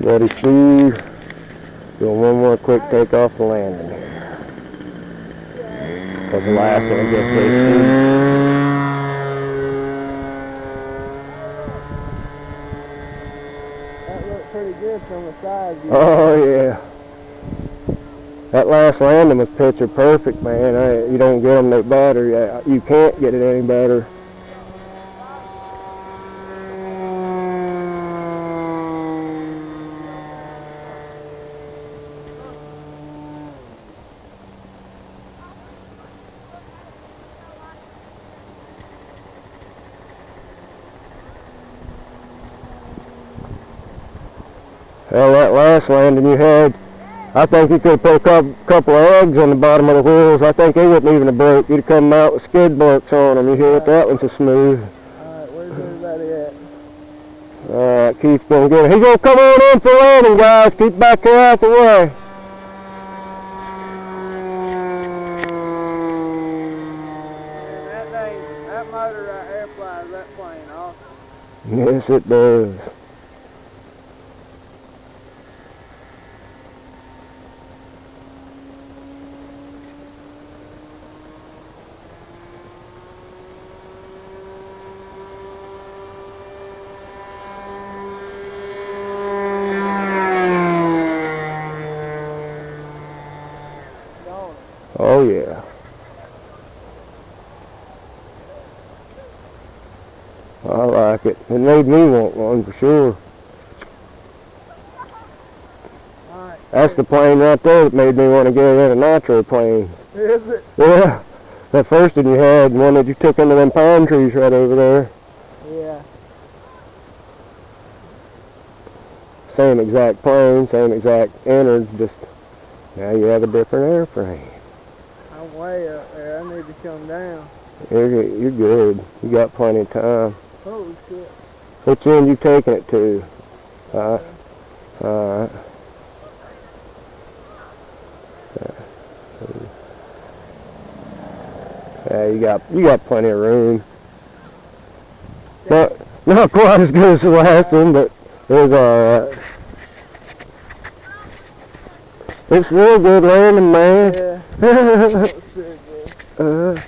Steady smooth. Doing one more quick takeoff and landing here. Because the last one just very smooth. That looked pretty good from the side. Oh yeah. That last landing was picture perfect, man. You don't get them no better. You can't get it any better. Well, that last landing you had, I think you could have put a couple of eggs on the bottom of the wheels. I think they wouldn't even have broke. You'd have come out with skid marks on them. You hear what that one's so smooth. Alright, where's everybody at? Alright, Keith's gonna get it. He's gonna come on in for landing, guys. Keep back here out the way. And that motor right there flies that plane off. Yes, it does. Oh yeah. I like it. It made me want one for sure. Alright. That's the plane right there that made me want to get in a nitro plane. Is it? Yeah. That first one you had, one that you took into them pine trees right over there. Yeah. Same exact plane, same exact innards, just now you have a different airframe. I'm way up there. I need to come down. You're good. You got plenty of time. Holy shit. Which end you taking it to? Alright. Yeah, you got plenty of room. Not quite as good as the last one, but it was alright. It's real good landing, man. Yeah. That was pretty good.